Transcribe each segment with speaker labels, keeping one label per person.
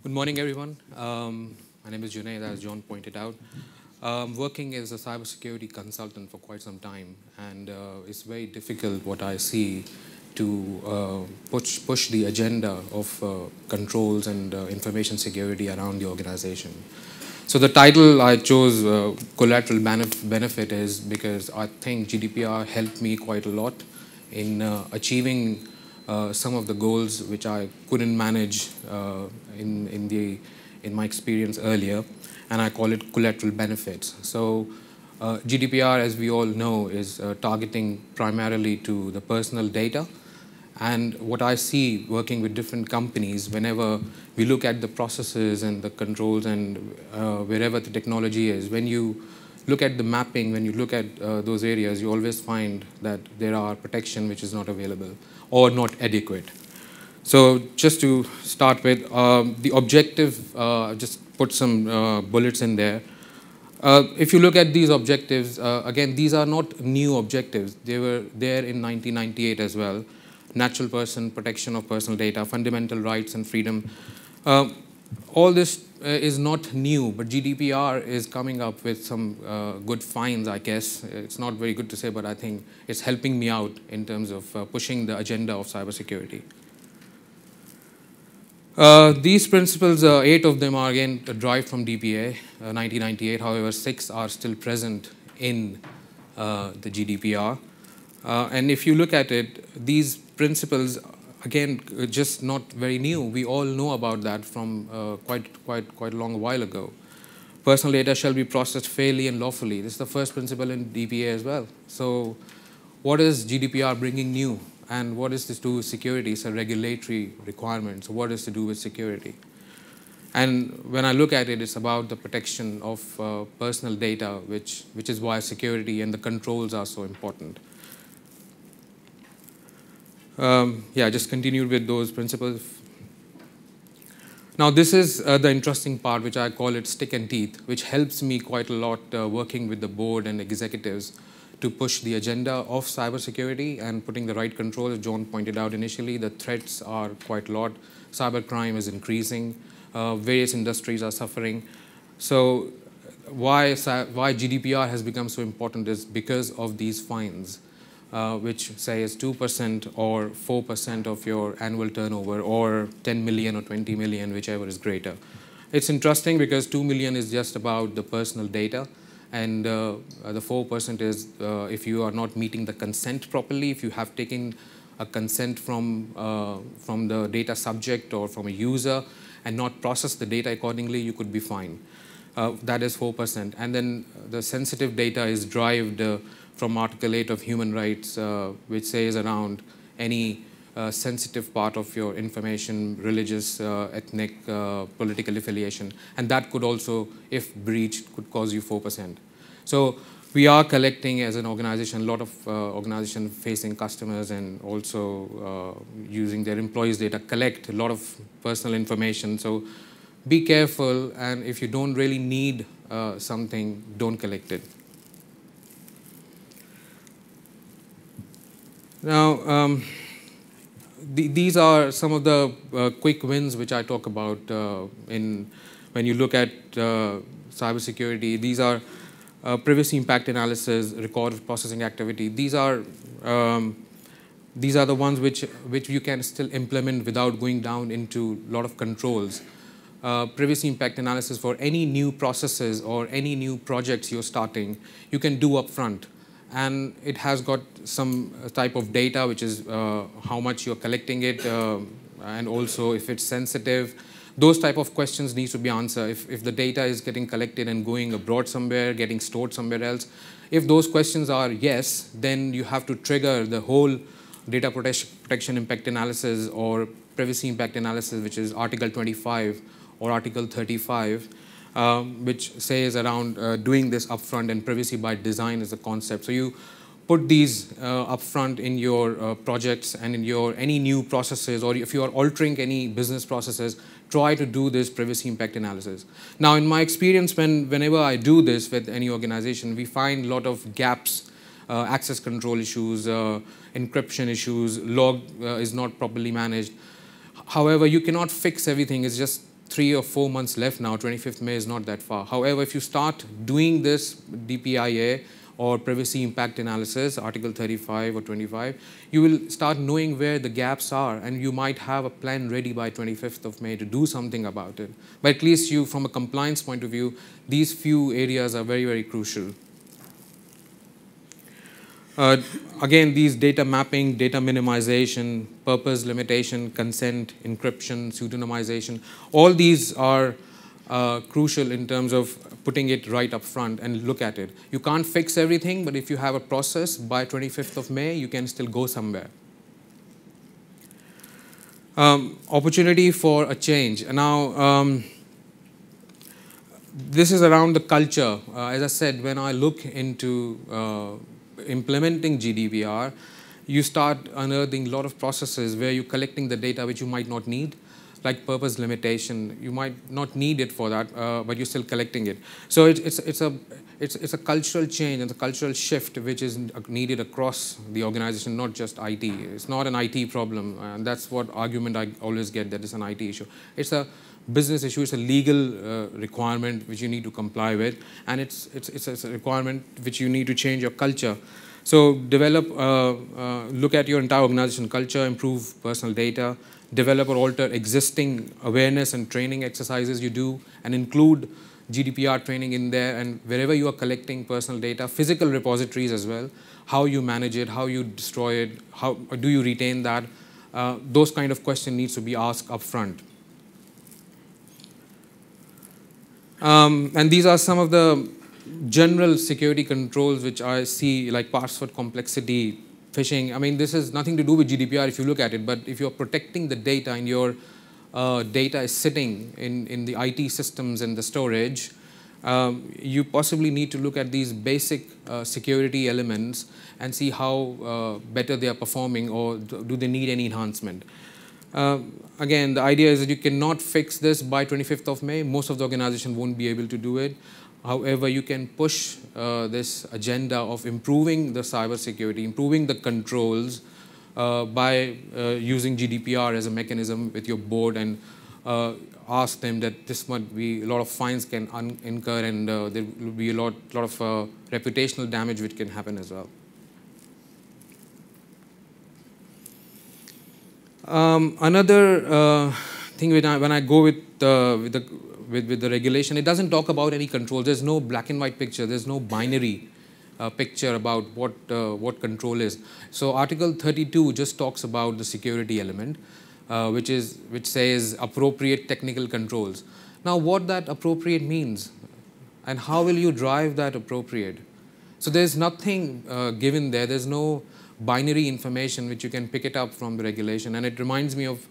Speaker 1: Good morning, everyone. My name is Junaid, as John pointed out. Working as a cybersecurity consultant for quite some time, and it's very difficult what I see to push the agenda of controls and information security around the organization. So the title I chose, Collateral Benefit, is because I think GDPR helped me quite a lot in achieving some of the goals which I couldn't manage in my experience earlier, and I call it collateral benefits. So GDPR, as we all know, is targeting primarily to the personal data. And what I see working with different companies, whenever we look at the processes and the controls and wherever the technology is, when you look at the mapping, when you look at those areas, you always find that there are protection which is not available or not adequate. So just to start with, the objective, just put some bullets in there. If you look at these objectives, again, these are not new objectives. They were there in 1998 as well. Natural person, protection of personal data, fundamental rights and freedom. All this is not new, but GDPR is coming up with some good finds, I guess. It's not very good to say, but I think it's helping me out in terms of pushing the agenda of cybersecurity. These principles, 8 of them are again derived from DPA, 1998. However, 6 are still present in the GDPR. And if you look at it, these principles, again, just not very new. We all know about that from quite a long while ago. Personal data shall be processed fairly and lawfully. This is the first principle in DPA as well. So what is GDPR bringing new? And what is this to do with security? It's a regulatory requirement. So what is to do with security? And when I look at it, it's about the protection of personal data, which is why security and the controls are so important. Yeah, just continued with those principles. Now, this is the interesting part, which I call it stick and teeth, which helps me quite a lot working with the board and executives to push the agenda of cybersecurity and putting the right controls. As John pointed out initially, the threats are quite a lot. Cybercrime is increasing. Various industries are suffering. So why GDPR has become so important is because of these fines, which says 2% or 4% of your annual turnover, or 10 million or 20 million, whichever is greater. It's interesting because 2 million is just about the personal data, and the 4% is if you are not meeting the consent properly, if you have taken a consent from the data subject or from a user and not processed the data accordingly, you could be fined. That is 4%. And then the sensitive data is derived from Article 8 of Human Rights, which says around any sensitive part of your information, religious, ethnic, political affiliation. And that could also, if breached, could cause you 4%. So we are collecting as an organization, a lot of organizations facing customers and also using their employees' data, collect a lot of personal information. So be careful, and if you don't really need something, don't collect it. Now, these are some of the quick wins which I talk about when you look at cybersecurity. These are privacy impact analysis, record processing activity. These are the ones which you can still implement without going down into a lot of controls. Privacy impact analysis for any new processes or any new projects you're starting, you can do upfront. And it has got some type of data, which is how much you're collecting it, and also if it's sensitive. Those type of questions need to be answered. If the data is getting collected and going abroad somewhere, getting stored somewhere else, if those questions are yes, then you have to trigger the whole data protection impact analysis or privacy impact analysis, which is Article 25 or Article 35. Which says around doing this upfront, and privacy by design is a concept. So you put these upfront in your projects and in your any new processes, or if you are altering any business processes, try to do this privacy impact analysis. Now, in my experience, whenever I do this with any organization, we find a lot of gaps, access control issues, encryption issues, log is not properly managed. However, you cannot fix everything. It's just 3 or 4 months left now. 25th May is not that far. However, if you start doing this DPIA or privacy impact analysis, Article 35 or 25, you will start knowing where the gaps are, and you might have a plan ready by 25th of May to do something about it. But at least you, from a compliance point of view, these few areas are very, very crucial. Again, these data mapping, data minimization, purpose limitation, consent, encryption, pseudonymization, all these are crucial in terms of putting it right up front and look at it. You can't fix everything, but if you have a process by 25th of May, you can still go somewhere. Opportunity for a change. Now, this is around the culture. As I said, when I look into implementing GDPR, you start unearthing a lot of processes where you're collecting the data which you might not need, like purpose limitation. You might not need it for that, but you're still collecting it. So it's a cultural change and a cultural shift which is needed across the organization, not just IT. It's not an IT problem, and that's what argument I always get, that it's an IT issue. It's a business issue. It's a legal requirement which you need to comply with, and it's a requirement which you need to change your culture. So develop, look at your entire organization culture, improve personal data, develop or alter existing awareness and training exercises you do, and include GDPR training in there, and wherever you are collecting personal data, physical repositories as well, how you manage it, how you destroy it, how do you retain that, those kind of questions needs to be asked up front. And these are some of the general security controls which I see, like password complexity, phishing. I mean, this has nothing to do with GDPR if you look at it, but if you're protecting the data and your data is sitting in the IT systems and the storage, you possibly need to look at these basic security elements and see how better they are performing, or do they need any enhancement. Again, the idea is that you cannot fix this by 25th of May. Most of the organization won't be able to do it. However, you can push this agenda of improving the cybersecurity, improving the controls by using GDPR as a mechanism with your board, and ask them that this might be a lot of fines can incur, and there will be a lot of reputational damage which can happen as well. Another thing when I go with the regulation, it doesn't talk about any controls. There's no black and white picture. There's no binary picture about what control is. So Article 32 just talks about the security element, which says appropriate technical controls. Now, what that appropriate means, and how will you drive that appropriate? So there's nothing given there. There's no binary information which you can pick it up from the regulation. And it reminds me of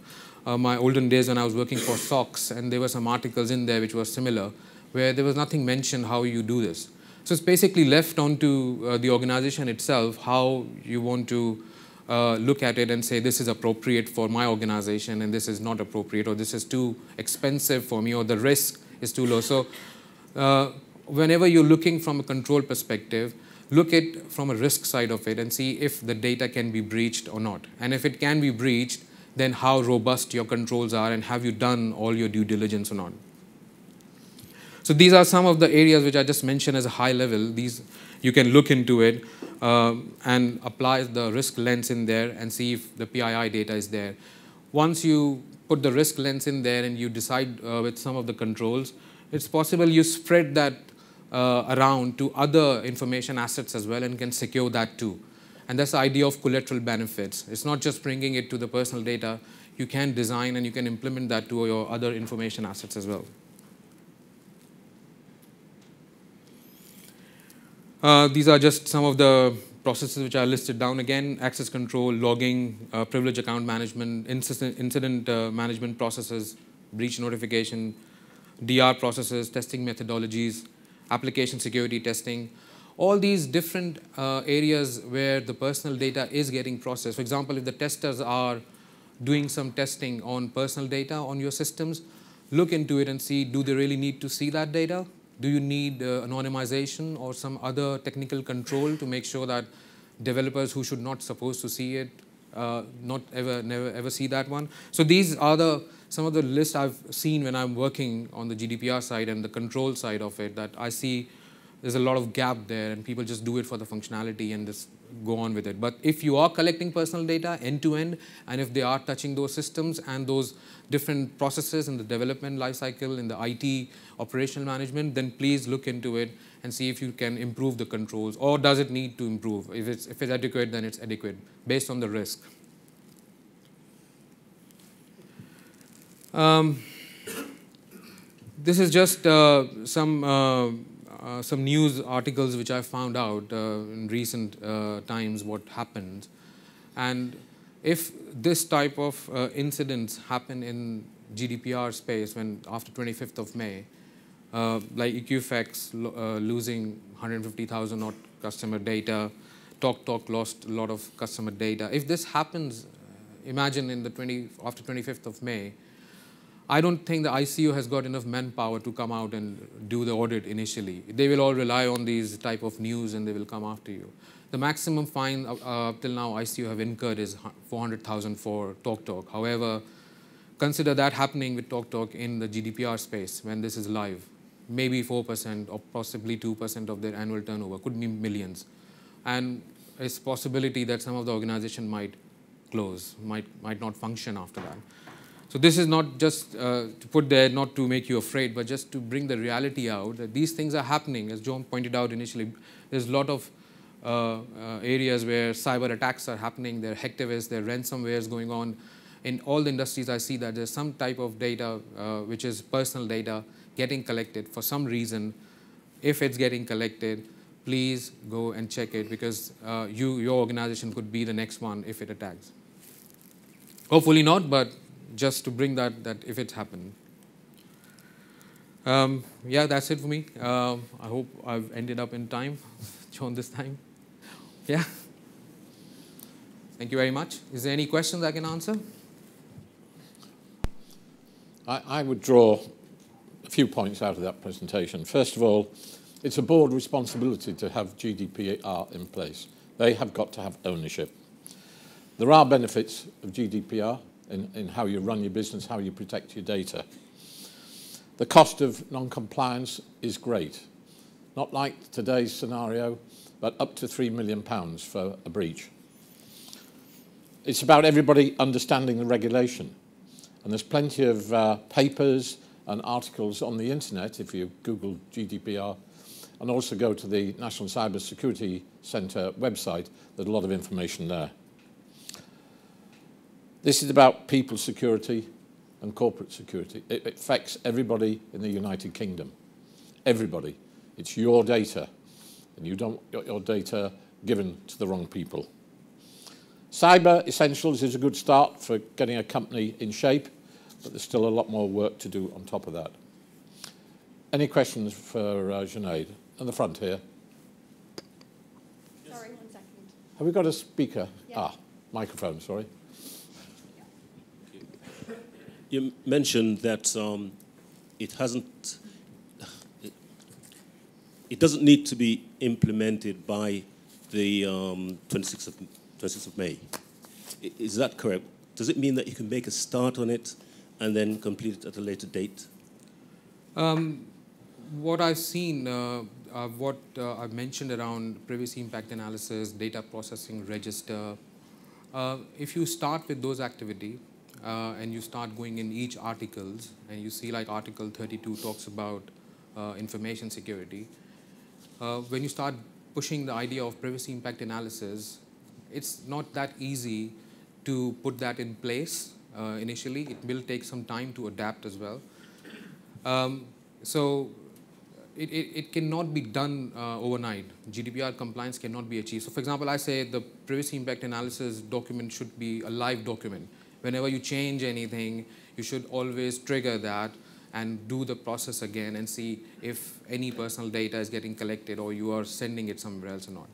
Speaker 1: my olden days when I was working for SOX, and there were some articles in there which were similar, where there was nothing mentioned how you do this. So it's basically left onto the organization itself how you want to look at it and say, this is appropriate for my organization, and this is not appropriate, or this is too expensive for me, or the risk is too low. So whenever you're looking from a control perspective, look at from a risk side of it and see if the data can be breached or not. And if it can be breached, then how robust your controls are, and have you done all your due diligence or not. So these are some of the areas which I just mentioned as a high level. These, you can look into it and apply the risk lens in there and see if the PII data is there. Once you put the risk lens in there and you decide with some of the controls, it's possible you spread that around to other information assets as well, and can secure that too. And that's the idea of collateral benefits. It's not just bringing it to the personal data. You can design and you can implement that to your other information assets as well. These are just some of the processes which are listed down again: access control, logging, privilege account management, incident management processes, breach notification, DR processes, testing methodologies, application security testing. All these different areas where the personal data is getting processed. For example, if the testers are doing some testing on personal data on your systems, look into it and see, do they really need to see that data? Do you need anonymization or some other technical control to make sure that developers who should not supposed to see it never ever see that one. So these are some of the lists I've seen when I'm working on the GDPR side and the control side of it, that I see there's a lot of gap there and people just do it for the functionality and just go on with it. But if you are collecting personal data end to end, and if they are touching those systems and those different processes in the development lifecycle, in the IT operational management, then please look into it and see if you can improve the controls, or does it need to improve? If it's adequate, then it's adequate based on the risk. This is just some news articles which I found out in recent times what happened. And if this type of incidents happen in GDPR space when after 25th of May, like Equifax losing 150,000 odd customer data, TalkTalk lost a lot of customer data. If this happens, imagine after 25th of May, I don't think the ICO has got enough manpower to come out and do the audit initially. They will all rely on these type of news and they will come after you. The maximum fine till now ICO have incurred is 400,000 for TalkTalk. However, consider that happening with TalkTalk in the GDPR space when this is live. Maybe 4% or possibly 2% of their annual turnover, could be millions. And it's a possibility that some of the organization might close, might not function after that. So this is not just to put there, not to make you afraid, but just to bring the reality out that these things are happening. As John pointed out initially, there's a lot of areas where cyber attacks are happening, there are hacktivists, there are ransomwares going on. In all the industries, I see that there's some type of data, which is personal data, getting collected for some reason. If it's getting collected, please go and check it, because your organization could be the next one if it attacks. Hopefully not, but just to bring that if it's happened. Yeah, that's it for me. I hope I've ended up in time, John, this time. Yeah. Thank you very much. Is there any questions I can answer?
Speaker 2: I would draw a few points out of that presentation. First of all, it's a board responsibility to have GDPR in place. They have got to have ownership. There are benefits of GDPR in how you run your business, how you protect your data. The cost of non-compliance is great. Not like today's scenario, but up to £3 million for a breach. It's about everybody understanding the regulation. And there's plenty of papers and articles on the internet, if you Google GDPR, and also go to the National Cyber Security Centre website, there's a lot of information there. This is about people security and corporate security. It affects everybody in the United Kingdom. Everybody. It's your data, and you don't want your data given to the wrong people. Cyber Essentials is a good start for getting a company in shape, but there's still a lot more work to do on top of that. Any questions for Junaid? In the front here.
Speaker 3: Sorry, 1 second.
Speaker 2: Have we got a speaker?
Speaker 3: Yeah.
Speaker 2: Microphone, sorry.
Speaker 4: You mentioned that it doesn't need to be implemented by the 26th of May. Is that correct? Does it mean that you can make a start on it and then complete it at a later date?
Speaker 1: What I've seen, what I've mentioned around privacy impact analysis, data processing register, if you start with those activities, and you start going in each articles, and you see like Article 32 talks about information security. When you start pushing the idea of privacy impact analysis, it's not that easy to put that in place initially. It will take some time to adapt as well. So it cannot be done overnight. GDPR compliance cannot be achieved. So for example, I say the privacy impact analysis document should be a live document. Whenever you change anything, you should always trigger that and do the process again and see if any personal data is getting collected or you are sending it somewhere else or not.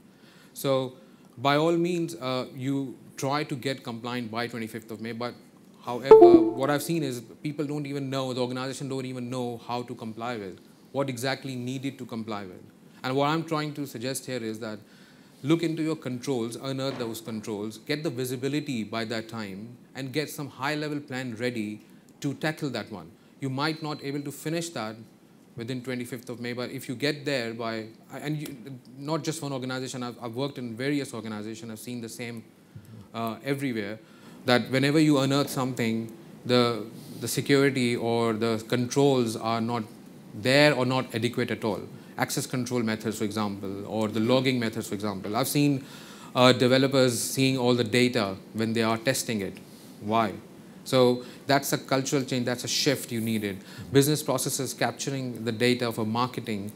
Speaker 1: So by all means, you try to get compliant by 25th of May, but however, what I've seen is people don't even know, the organization don't even know how to comply with, what exactly needed to comply with. And what I'm trying to suggest here is that look into your controls, unearth those controls, get the visibility by that time, and get some high-level plan ready to tackle that one. You might not able to finish that within 25th of May, but if you get there by, and not just one organization, I've worked in various organizations, I've seen the same everywhere, that whenever you unearth something, the security or the controls are not there or not adequate at all. Access control methods, for example, or the logging methods, for example. I've seen developers seeing all the data when they are testing it. Why? So that's a cultural change, that's a shift you needed. Business processes capturing the data for marketing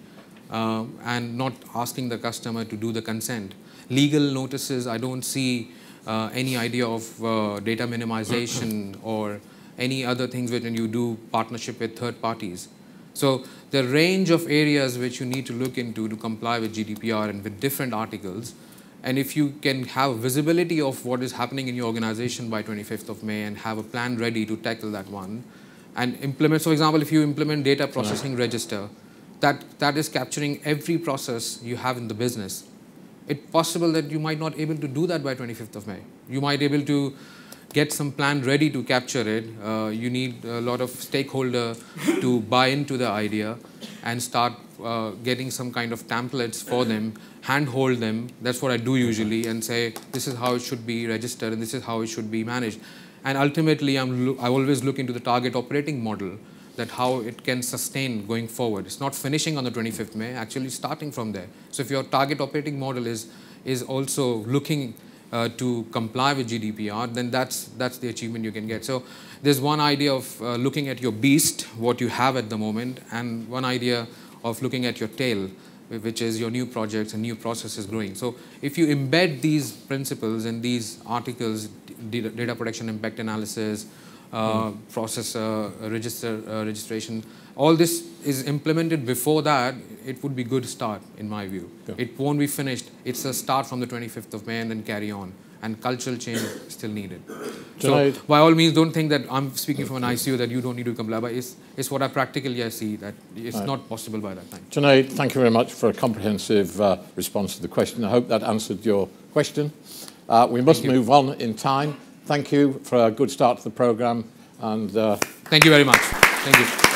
Speaker 1: and not asking the customer to do the consent. Legal notices, I don't see any idea of data minimization or any other things when you do partnership with third parties. So the range of areas which you need to look into to comply with GDPR and with different articles, and if you can have visibility of what is happening in your organization by 25th of May and have a plan ready to tackle that one and implement, so for example, if you implement data processing register, that is capturing every process you have in the business. It's possible that you might not able to do that by 25th of May. You might able to get some plan ready to capture it. You need a lot of stakeholder to buy into the idea and start getting some kind of templates for them, handhold them. That's what I do usually, and say, this is how it should be registered and this is how it should be managed. And ultimately, I always look into the target operating model, that how it can sustain going forward. It's not finishing on the 25th May, actually starting from there. So if your target operating model is also looking to comply with GDPR, then that's the achievement you can get. So there's one idea of looking at your beast, what you have at the moment, and one idea of looking at your tail, which is your new projects and new processes growing. So if you embed these principles in these articles, data protection impact analysis, process registration, all this is implemented before that, it would be a good start in my view. Yeah. It won't be finished. It's a start from the 25th of May and then carry on. And cultural change still needed. So by all means, don't think that I'm speaking from an ICU that you don't need to comply, but it's what I practically see, that it's not possible by that time.
Speaker 2: Junaid, thank you very much for a comprehensive response to the question. I hope that answered your question. We must move on in time. Thank you for a good start to the programme. And
Speaker 1: thank you very much. Thank you.